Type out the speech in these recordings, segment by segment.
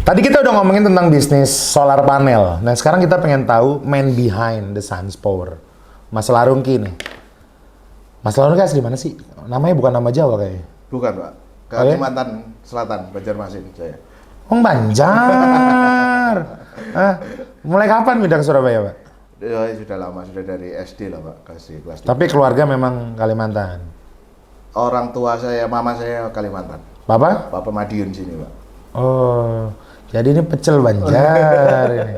Tadi kita udah ngomongin tentang bisnis solar panel. Nah sekarang kita pengen tahu man behind the sun's power. Mas Larungki nih. Mas Larungki asli mana sih? Namanya bukan nama Jawa kayaknya. Bukan Pak, Kalimantan Selatan, Banjarmasin saya. Oh Banjar. Mulai kapan pindah ke Surabaya Pak? Ya, sudah lama, sudah dari SD lah Pak, kasih kelas 3. Tapi keluarga memang Kalimantan. Orang tua saya, mama saya Kalimantan. Bapak? Bapak Madiun sini Pak. Oh, jadi ini pecel Banjar ini.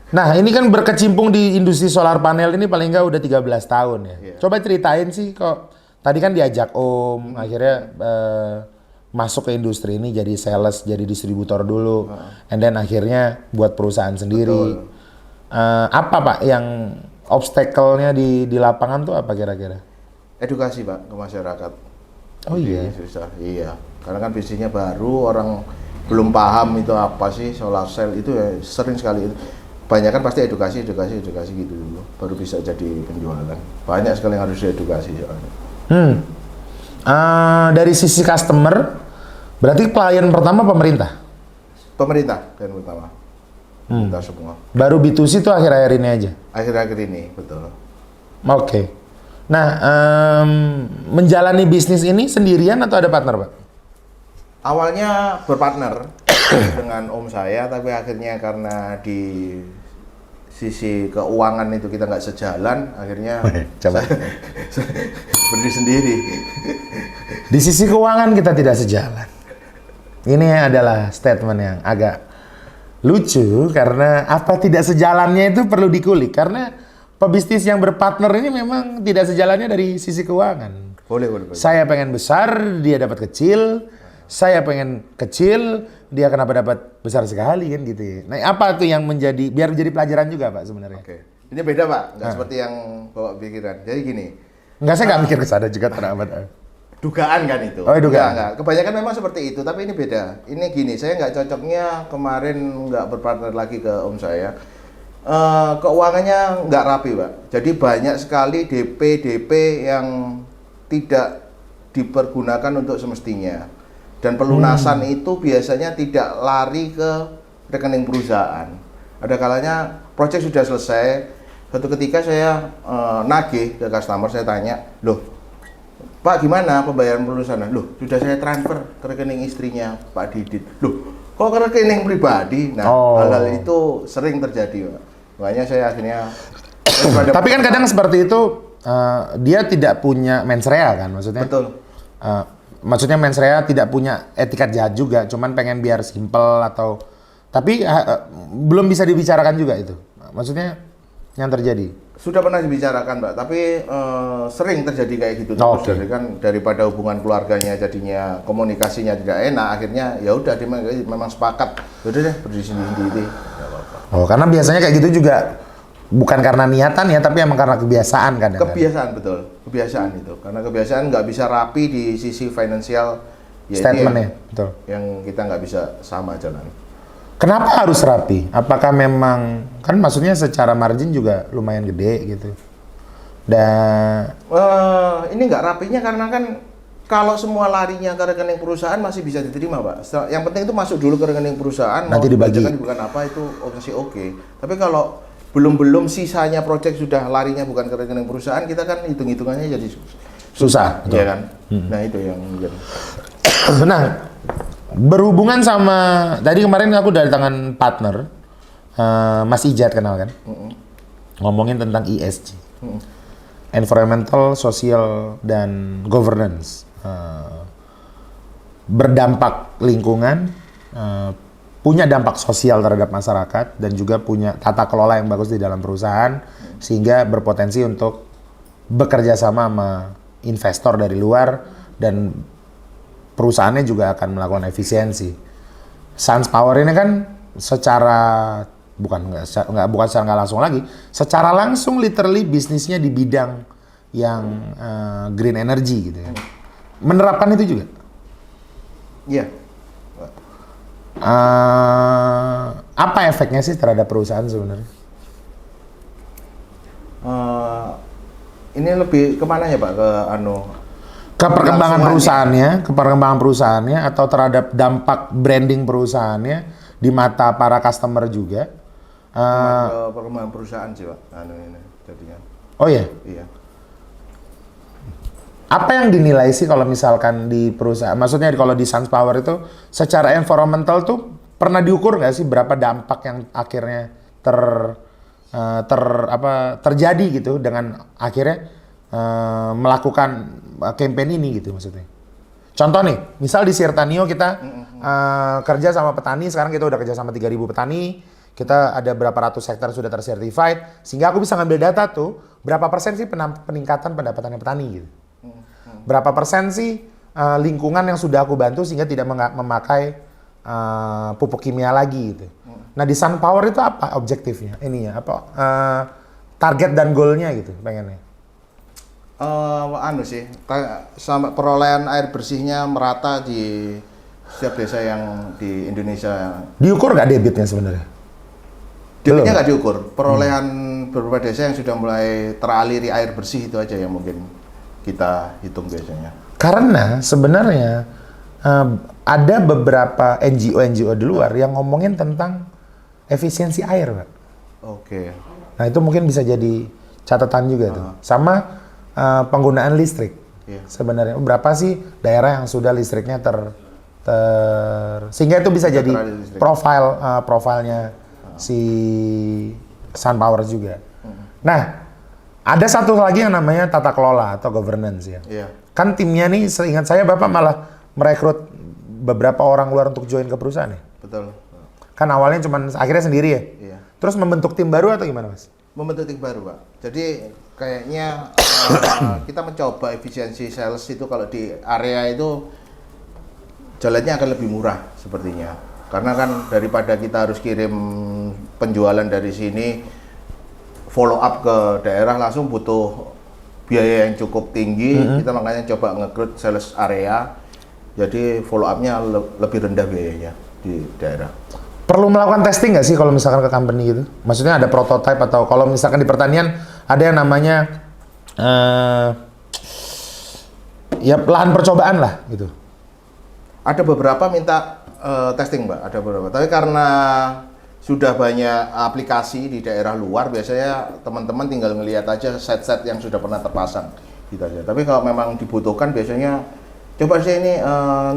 Nah, ini kan berkecimpung di industri solar panel ini paling nggak udah 13 tahun ya. Iya. Coba ceritain sih kok tadi kan diajak Om, akhirnya masuk ke industri ini jadi sales, jadi distributor dulu, and then akhirnya buat perusahaan sendiri. Apa Pak yang obstacle-nya di lapangan tuh apa kira-kira? Edukasi Pak ke masyarakat. Oh iya. Susah, iya. Karena kan bisnisnya baru, orang belum paham itu apa sih solar cell itu ya sering sekali. Banyak kan pasti edukasi gitu dulu, baru bisa jadi penjualan. Banyak sekali yang harus diedukasi soalnya. Dari sisi customer, berarti klien pertama pemerintah? Pemerintah klien pertama. Kita semua. Baru B2C itu akhir-akhir ini aja? Akhir-akhir ini, betul. Oke. Nah, menjalani bisnis ini sendirian atau ada partner, Pak? Awalnya berpartner dengan om saya, tapi akhirnya karena di sisi keuangan itu kita nggak sejalan, akhirnya Coba. saya berdiri sendiri. Di sisi keuangan kita tidak sejalan. Ini adalah statement yang agak lucu karena apa tidak sejalannya itu perlu dikulik karena pebisnis yang berpartner ini memang tidak sejalannya dari sisi keuangan. Boleh. Saya pengen besar, dia dapat kecil. Saya pengen kecil, dia kenapa dapat besar sekali kan gitu ya. Nah apa tuh yang menjadi, biar jadi pelajaran juga Pak sebenarnya. Oke. Ini beda Pak, nggak seperti yang bawa pikiran. Jadi gini. Enggak, saya nggak mikir ke sana juga terlambat. Dugaan kan itu. Oh, dugaan. Enggak. Kebanyakan memang seperti itu, tapi ini beda. Ini gini, saya nggak cocoknya kemarin nggak berpartner lagi ke om saya. Keuangannya nggak rapi Pak. Jadi banyak sekali DP yang tidak dipergunakan untuk semestinya. Dan pelunasan itu biasanya tidak lari ke rekening perusahaan. Ada kalanya proyek sudah selesai, suatu ketika saya nagih ke customer, saya tanya, loh Pak gimana pembayaran pelunasan? Loh sudah saya transfer ke rekening istrinya Pak Didit. Loh kok ke rekening pribadi? Nah hal-hal itu sering terjadi Pak. Makanya saya akhirnya tapi kan kadang seperti itu dia tidak punya mens rea kan maksudnya. Betul. Maksudnya mens rea tidak punya etikat jahat juga, cuman pengen biar simple atau tapi belum bisa dibicarakan juga itu. Maksudnya yang terjadi. Sudah pernah dibicarakan Mbak, tapi sering terjadi kayak gitu terus. Jadi kan daripada hubungan keluarganya jadinya komunikasinya tidak enak, akhirnya ya udah dia memang sepakat. Udah deh berdiri sendiri. Enggak apa-apa. Oh, karena biasanya kayak gitu juga bukan karena niatan ya, tapi emang karena kebiasaan kan. Kebiasaan betul, kebiasaan itu. Karena kebiasaan nggak bisa rapi di sisi finansial. Ya statementnya, betul. Yang kita nggak bisa sama jalan. Kenapa harus rapi? Apakah memang kan maksudnya secara margin juga lumayan gede gitu? Dan ini nggak rapinya karena kan kalau semua larinya ke rekening perusahaan masih bisa diterima Pak. Yang penting itu masuk dulu ke rekening perusahaan. Nanti dibagi. Bukan apa itu opsi oke. Tapi kalau belum sisanya proyek sudah larinya bukan ke rekening perusahaan, kita kan hitung-hitungannya jadi susah. Iya kan? Nah itu yang Nah, berhubungan sama tadi kemarin aku dari tangan partner Mas Ijat kenal kan? Ngomongin tentang ESG. Environmental, Social, dan Governance. Berdampak lingkungan, punya dampak sosial terhadap masyarakat dan juga punya tata kelola yang bagus di dalam perusahaan sehingga berpotensi untuk bekerja sama investor dari luar dan perusahaannya juga akan melakukan efisiensi. Sun's Power ini kan secara bukan secara nggak langsung lagi, secara langsung literally bisnisnya di bidang yang green energy gitu ya. Menerapkan itu juga? Iya. Apa efeknya sih terhadap perusahaan sebenarnya? Ini lebih kemana ya Pak? keperkembangan perusahaannya atau terhadap dampak branding perusahaannya di mata para customer juga. Perkembangan perusahaan sih Pak, ini jadinya. Oh ya? Iya. Apa yang dinilai sih kalau misalkan di perusahaan, maksudnya kalau di SunPower itu secara environmental tuh pernah diukur nggak sih berapa dampak yang akhirnya terjadi gitu dengan akhirnya melakukan campaign ini gitu maksudnya. Contoh nih, misal di Sirtanio kita kerja sama petani, sekarang kita udah kerja sama 3.000 petani, kita ada berapa ratus hektar sudah tersertified, sehingga aku bisa ngambil data tuh, berapa persen sih peningkatan pendapatannya petani gitu. Berapa persen sih lingkungan yang sudah aku bantu sehingga tidak memakai pupuk kimia lagi gitu. Nah di SunPower itu apa objektifnya? Ininya apa target dan goalnya gitu pengennya? Sampai perolehan air bersihnya merata di setiap desa yang di Indonesia. Diukur nggak debitnya sebenarnya? Debitnya nggak diukur. Perolehan beberapa desa yang sudah mulai teraliri air bersih itu aja yang mungkin kita hitung biasanya. Karena sebenarnya ada beberapa NGO di luar yang ngomongin tentang efisiensi air, Pak. Oke. Nah itu mungkin bisa jadi catatan juga tuh. Sama penggunaan listrik. Iya. Sebenarnya berapa sih daerah yang sudah listriknya sehingga itu bisa jadi profilnya si SunPower juga. Nah, ada satu lagi yang namanya tata kelola atau governance ya. Iya. Kan timnya nih, seingat saya Bapak malah merekrut beberapa orang luar untuk join ke perusahaan ya? Betul. Kan awalnya akhirnya sendiri ya? Iya. Terus membentuk tim baru atau gimana Mas? Membentuk tim baru Pak. Jadi kayaknya kita mencoba efisiensi sales itu kalau di area itu jalannya akan lebih murah sepertinya. Karena kan daripada kita harus kirim penjualan dari sini follow up ke daerah langsung butuh biaya yang cukup tinggi. Kita makanya coba nge-recruit sales area. Jadi follow up-nya lebih rendah biayanya di daerah. Perlu melakukan testing nggak sih kalau misalkan ke company gitu? Maksudnya ada prototype atau kalau misalkan di pertanian ada yang namanya ya lahan percobaan lah gitu. Ada beberapa minta testing Mbak, ada beberapa. Tapi karena sudah banyak aplikasi di daerah luar, biasanya teman-teman tinggal ngelihat aja set-set yang sudah pernah terpasang gitu aja. Tapi kalau memang dibutuhkan biasanya coba sih ini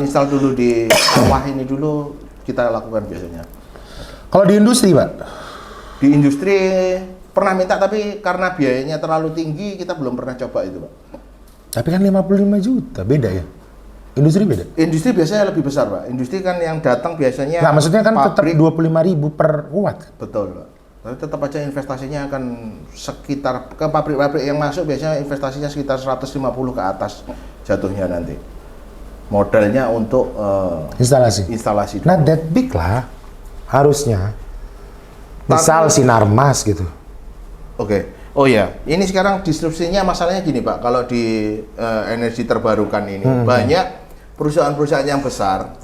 install dulu di sawah ini dulu kita lakukan biasanya. Kalau di industri, Pak? Di industri pernah minta tapi karena biayanya terlalu tinggi kita belum pernah coba itu, Pak. Tapi kan 55 juta, beda ya? Industri beda? Industri biasanya lebih besar, Pak. Industri kan yang datang biasanya nggak, maksudnya kan tetap 25.000 per watt. Betul, Pak. Tapi tetap aja investasinya akan sekitar, ke pabrik-pabrik yang masuk biasanya investasinya sekitar 150 ke atas jatuhnya nanti. Modalnya untuk instalasi. Nah, that big lah. Harusnya. Misal Sinarmas gitu. Oke. Oh ya, ini sekarang disrupsinya masalahnya gini Pak, kalau di energi terbarukan ini banyak perusahaan-perusahaan yang besar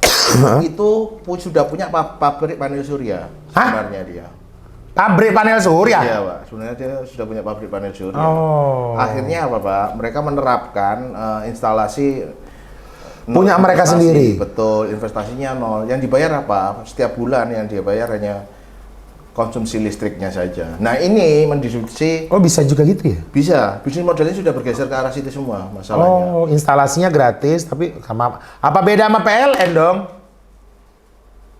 itu sudah punya pabrik panel surya sebenarnya dia. Pabrik panel surya? Iya Pak, sebenarnya dia sudah punya pabrik panel surya. Oh. Akhirnya apa Pak? Mereka menerapkan instalasi punya mereka sendiri. Betul, investasinya nol. Yang dibayar apa? Setiap bulan yang dia bayar hanya konsumsi listriknya saja. Nah ini mendisrupsi. Oh bisa juga gitu ya? Bisa. Bisnis modelnya sudah bergeser ke arah situ semua masalahnya. Oh instalasinya gratis, tapi sama apa beda sama PLN dong?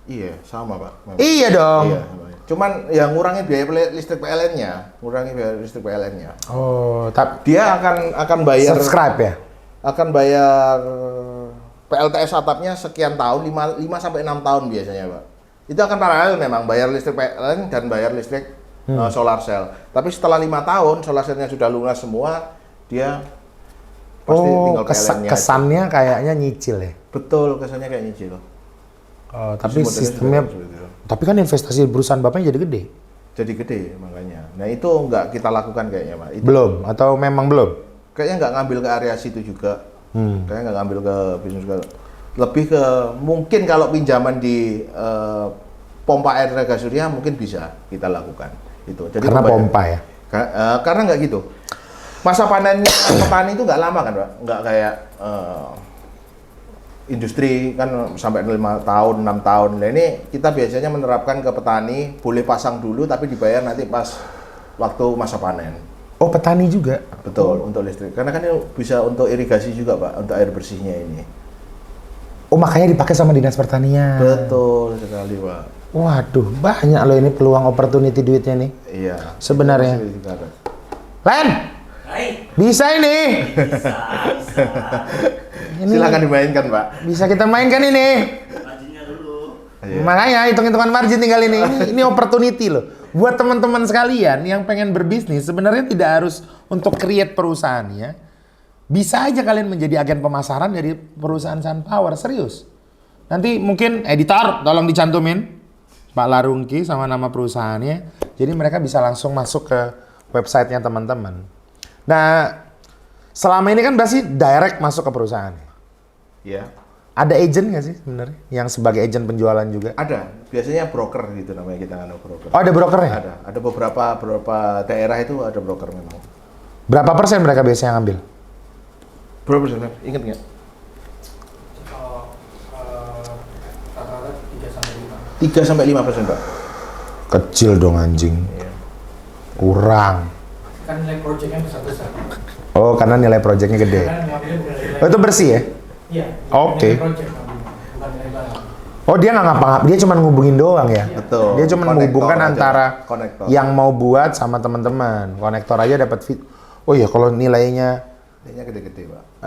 Iya sama Pak. Memang. Iya dong. Iya, cuman yang ngurangi biaya listrik PLN-nya, Oh, tapi dia akan bayar. Subscribe ya? Akan bayar PLTS atapnya sekian tahun, 5 sampai 6 tahun biasanya Pak. Itu akan paralel memang, bayar listrik PLN dan bayar listrik solar cell. Tapi setelah 5 tahun, solar cell-nya sudah lunas semua, dia pasti tinggal PLN-nya. Kesannya kayaknya nyicil ya? Betul, kesannya kayak nyicil. Tapi sistemnya, tapi kan investasi perusahaan Bapaknya jadi gede? Jadi gede, makanya. Nah itu nggak kita lakukan kayaknya Pak. Itu belum? Atau memang belum? Kayaknya nggak ngambil ke area situ juga. Kayaknya nggak ngambil ke bisnis juga. Lebih ke mungkin kalau pinjaman di pompa air tenaga surya mungkin bisa kita lakukan itu. Jadi karena pompa ya? Karena nggak gitu. masa panennya petani itu nggak lama kan, Pak? Nggak kayak industri kan sampai 5 tahun, 6 tahun. Nah ini kita biasanya menerapkan ke petani, boleh pasang dulu tapi dibayar nanti pas waktu masa panen. Oh, petani juga? Betul, untuk listrik. Karena kan ini bisa untuk irigasi juga, Pak, untuk air bersihnya ini. Oh, makanya dipakai sama Dinas Pertanian. Betul sekali, Pak. Waduh, banyak loh ini peluang opportunity duitnya nih. Iya. Sebenarnya. Len! Hai. Bisa ini? Bisa. Ini Silakan dimainkan, Pak. bisa kita mainkan ini. Marginnya dulu. Iya. Makanya hitung-hitungan margin tinggal ini. Ini opportunity loh. Buat teman-teman sekalian yang pengen berbisnis, sebenarnya tidak harus untuk create perusahaan ya. Bisa aja kalian menjadi agen pemasaran dari perusahaan Sunpower, serius. Nanti mungkin editor tolong dicantumin Pak Larungki sama nama perusahaannya. Jadi mereka bisa langsung masuk ke websitenya teman-teman. Nah, selama ini kan berarti direct masuk ke perusahaan. Iya. Ada agent nggak sih sebenarnya yang sebagai agent penjualan juga? Ada. Biasanya broker gitu namanya, kita nggak broker. Oh, ada brokernya? Ada beberapa daerah itu ada broker memang. Berapa persen mereka biasanya ngambil? Berapa persen? Ingat nggak? Rata-rata 3-5%, Pak. Kecil dong anjing. Iya. Kurang. kan nilai projectnya besar-besar. Oh, karena nilai proyeknya gede. Karena ngambilnya bukan nilai. Oh, itu bersih ya? Iya. Oke. Nilai project ngambilnya, bukan nilai barang. Oh, dia nggak ngapa-ngapa, dia cuma ngubungin doang ya? Betul. Dia cuma Konektor menghubungkan aja, antara konektor. yang mau buat sama teman-teman. Konektor aja dapat fit. Oh iya, kalau nilainya Kayaknya gede-gede, Pak.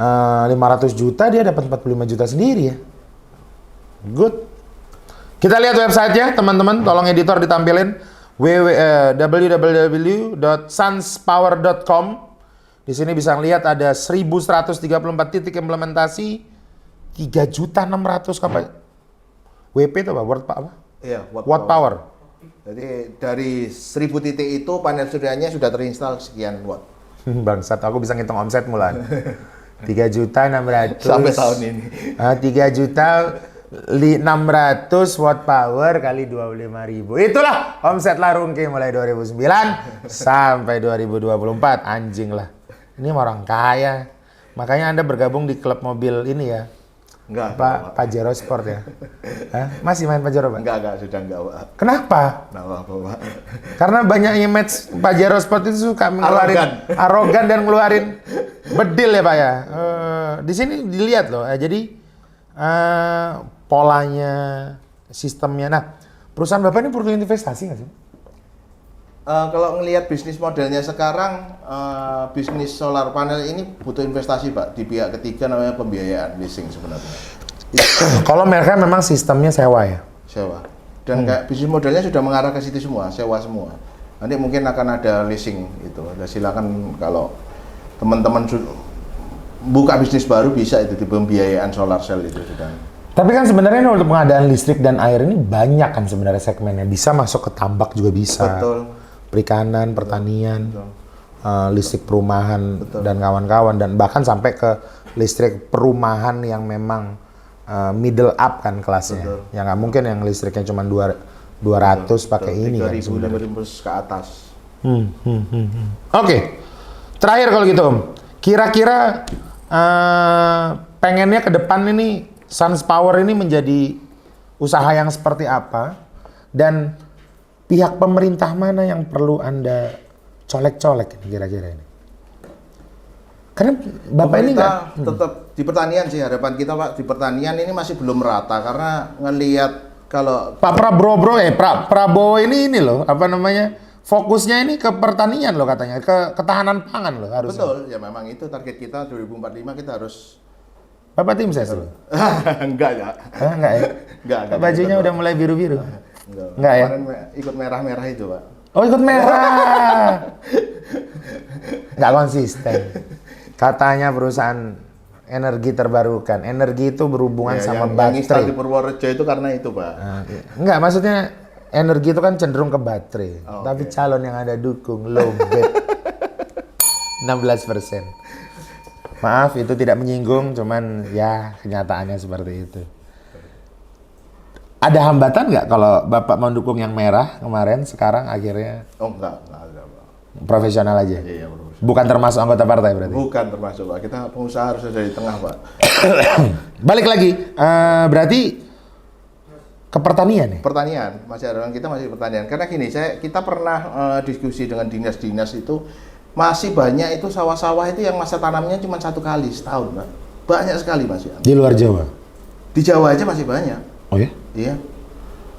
500 juta, dia dapat 45 juta sendiri ya. Good. Kita lihat websitenya, teman-teman. Tolong editor ditampilin. www.sunspower.com. Di sini bisa lihat ada 1134 titik implementasi, 3.600.000 kapal. WP itu apa? Watt apa? Iya, Watt power. Jadi dari 1000 titik itu panel suryanya sudah terinstall sekian watt. Bangsat, aku bisa ngitung omset mulan. 3.600.000 Sampai tahun ini. 3.600.000 watt power kali 25.000. Itulah omset Larungki mulai 2009 sampai 2024. Anjing lah. Ini orang kaya. Makanya Anda bergabung di klub mobil ini ya. Enggak, Pak Pajero Sport ya. Hah? Masih main Pajero, Pak? Enggak, sudah enggak, Pak. Kenapa? Enggak apa-apa, Pak. Karena banyak image Pajero Sport itu suka ngeluarin arogan dan ngeluarin bedil ya, Pak ya. Di sini dilihat loh. Jadi polanya, sistemnya. Nah, perusahaan Bapak ini perlu investasi nggak sih? Kalau ngelihat bisnis modelnya sekarang, bisnis solar panel ini butuh investasi, Pak. Di pihak ketiga namanya pembiayaan leasing sebenarnya. Kalau mereka memang sistemnya sewa ya? Sewa. Dan kayak bisnis modelnya sudah mengarah ke situ semua, sewa semua. Nanti mungkin akan ada leasing itu. Nah, silakan kalau teman-teman buka bisnis baru bisa itu di pembiayaan solar cell itu sudah. Tapi kan sebenarnya untuk pengadaan listrik dan air ini banyak kan sebenarnya segmennya. Bisa masuk ke tambak juga bisa. Betul. Perikanan, pertanian, listrik perumahan Betul. dan kawan-kawan, dan bahkan sampai ke listrik perumahan yang memang middle up kan kelasnya. Betul. Ya nggak mungkin yang listriknya cuma 200 pakai ini kan 3.000, sebenarnya. 5.000 ke atas. Oke, terakhir kalau gitu Om, kira-kira pengennya ke depan ini Sunspower ini menjadi usaha yang seperti apa, dan pihak pemerintah mana yang perlu Anda colek-colek ini kira-kira ini? Karena Bapak ini nggak tetap di pertanian sih, harapan kita, Pak, di pertanian ini masih belum merata karena ngelihat kalau Pak Prabowo ini loh, apa namanya, fokusnya ini ke pertanian loh katanya, ke ketahanan pangan loh harusnya. betul ya, memang itu target kita 2045 kita harus. Bapak tim saya loh. Enggak ya. Enggak ya? Enggak. Bajunya udah mulai biru-biru. Enggak. Enggak ya? Kemarin ikut merah-merah itu, Pak. Oh, ikut merah. Nggak konsisten. Katanya perusahaan energi terbarukan. Energi itu berhubungan Ya, sama yang install di baterai. Purworejo itu karena itu, Pak. Enggak, maksudnya energi itu kan cenderung ke baterai. Oh, Tapi oke. calon yang ada dukung low bed. 16%. Maaf, itu tidak menyinggung, cuman ya kenyataannya seperti itu. Ada hambatan nggak kalau Bapak mendukung yang merah kemarin, sekarang akhirnya Oh, enggak ada, Pak. profesional aja? Iya, profesional. Bukan termasuk anggota partai berarti? Bukan termasuk Pak, kita pengusaha harus ada di tengah Pak. Balik lagi, berarti ke pertanian ya? Pertanian, masih ada kita masih pertanian. Karena gini, kita pernah diskusi dengan dinas-dinas itu masih banyak itu sawah-sawah itu yang masa tanamnya cuma 1 kali setahun, Pak. Banyak sekali masih. Di luar Jawa? Di Jawa aja masih banyak. Oh ya? Iya.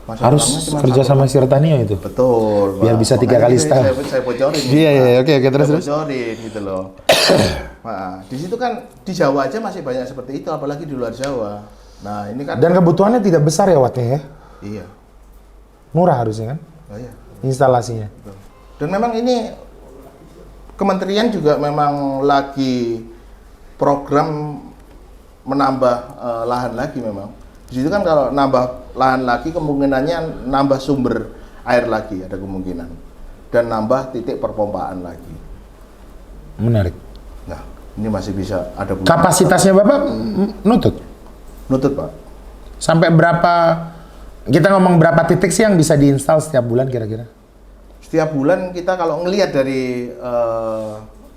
Masa Harus tanamnya cuma kerja 1 sama Sirtanio itu? Betul, Pak. Biar bisa 3 Makanya kali ini setahun. Saya bocorin. Iya, Pak. iya, oke, terus. Saya bocorin gitu loh. Nah, di situ kan di Jawa aja masih banyak seperti itu, apalagi di luar Jawa. Nah, ini kan. Dan kebutuhannya tidak besar ya wattnya ya? Iya. Murah harusnya kan? Oh, iya. Instalasinya. Betul. Dan memang ini kementerian juga memang lagi program menambah lahan lagi memang. Di situ kan kalau nambah lahan lagi kemungkinannya nambah sumber air lagi ada kemungkinan dan nambah titik perpompaan lagi. Menarik. Nah, ini masih bisa ada Kapasitasnya Bapak nutut? nutut Pak. Sampai berapa, kita ngomong berapa titik sih yang bisa diinstal setiap bulan kira-kira? Setiap bulan kita kalau ngelihat dari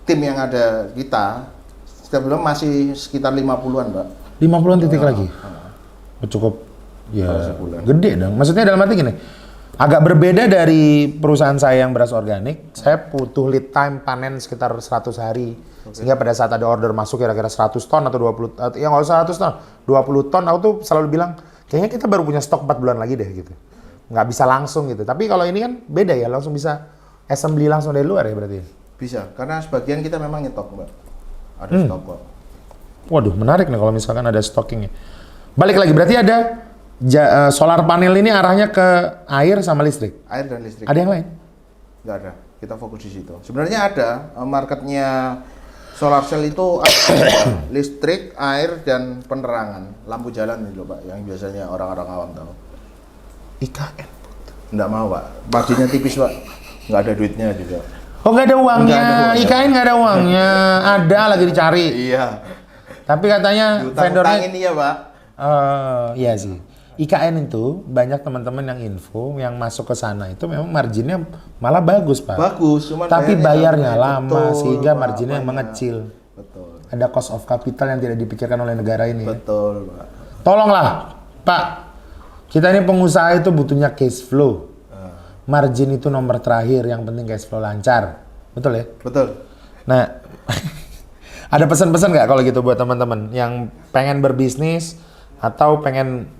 tim yang ada kita setiap bulan masih sekitar 50-an Pak. 50-an titik lagi? Oh, cukup ya gede dong. Maksudnya dalam arti gini, agak berbeda dari perusahaan saya yang beras organik. Saya butuh lead time panen sekitar 100 hari. Sehingga pada saat ada order masuk kira-kira 100 ton atau 20, ya nggak usah 100 ton, 20 ton, aku tuh selalu bilang, kayaknya kita baru punya stok 4 bulan lagi deh gitu. Nggak bisa langsung gitu. Tapi kalau ini kan beda ya, langsung bisa assembly langsung dari luar ya berarti? Bisa, karena sebagian kita memang nyetok Mbak. Ada stok kok. Waduh, menarik nih kalau misalkan ada stockingnya. Balik lagi, berarti ada solar panel ini arahnya ke air sama listrik? Air dan listrik. Ada yang lain? Nggak ada, kita fokus di situ. Sebenarnya ada, marketnya solar cell itu ada listrik, air, dan penerangan. Lampu jalan nih loh Pak, yang biasanya orang-orang awam tahu. IKN? Nggak mau Pak, marginnya tipis Pak. Nggak ada duitnya juga. Oh nggak ada uangnya, Nggak ada uangnya. IKN nggak ada uangnya, ada lagi dicari. Iya. Tapi katanya vendornya, ini ya Pak. iya sih. IKN itu banyak teman-teman yang info yang masuk ke sana itu memang marginnya malah bagus Pak. Bagus, cuman Tapi bayarnya lama betul, sehingga Pak, marginnya banyak. mengecil. Betul. Ada cost of capital yang tidak dipikirkan oleh negara ini. Ya. Betul Pak. Tolonglah Pak, kita ini pengusaha itu butuhnya cash flow. Margin itu nomor terakhir, yang penting cash flow lancar. Betul ya? Betul. Nah, ada pesan-pesan nggak kalau gitu buat teman-teman yang pengen berbisnis atau pengen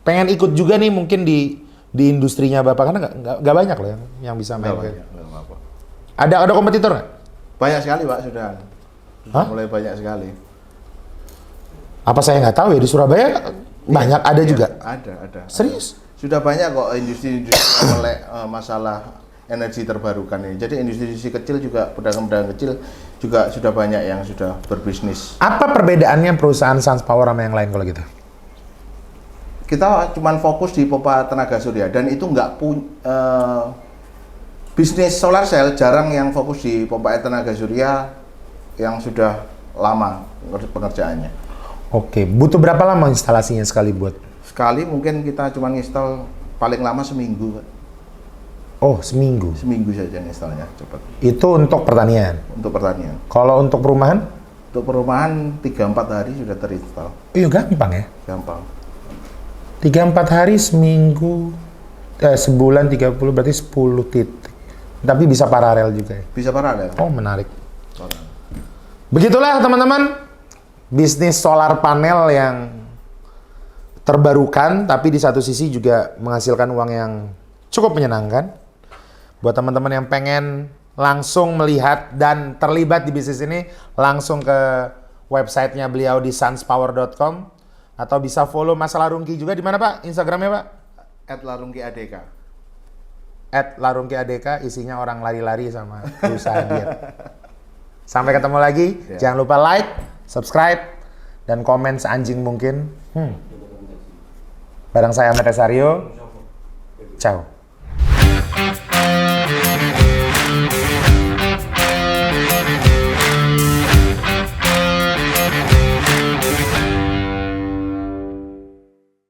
ikut juga nih mungkin di industrinya Bapak, karena nggak banyak loh yang bisa main. Nggak banyak, nggak apa-apa. Ada kompetitor nggak? Banyak sekali Pak sudah. Hah? Mulai banyak sekali. Apa saya nggak tahu ya, di Surabaya banyak ada Iya, juga. Ada. Serius? Sudah banyak kok industri-industri melek masalah energi terbarukan ini. Jadi industri kecil juga, pedagang-pedagang kecil juga sudah banyak yang sudah berbisnis. Apa perbedaannya perusahaan SunPower sama yang lain kalau gitu? Kita cuma fokus di pompa tenaga surya dan itu nggak bisnis solar cell jarang yang fokus di pompa air tenaga surya yang sudah lama pengerjaannya. Oke, butuh berapa lama instalasinya sekali buat? Sekali mungkin kita cuma install paling lama seminggu, Pak. Oh, seminggu. Seminggu saja installnya cepat. Itu untuk pertanian. Untuk pertanian. Kalau untuk perumahan? Untuk perumahan 3-4 hari sudah terinstall. Iya, gampang ya. Gampang. 3-4 hari seminggu, sebulan 30 berarti 10 titik. Tapi bisa paralel juga ya? Bisa paralel. Oh, menarik. Begitulah teman-teman, bisnis solar panel yang terbarukan, tapi di satu sisi juga menghasilkan uang yang cukup menyenangkan. Buat teman-teman yang pengen langsung melihat dan terlibat di bisnis ini, langsung ke websitenya beliau di sunspower.com atau bisa follow Mas Larungki juga. Di mana Pak? Instagramnya Pak? @larungkiadk. @larungkiadk, isinya orang lari-lari sama berusaha diet. Sampai ketemu lagi. Jangan lupa like, subscribe, dan komen seanjing mungkin. Bareng saya Ahmad Esario. Ciao.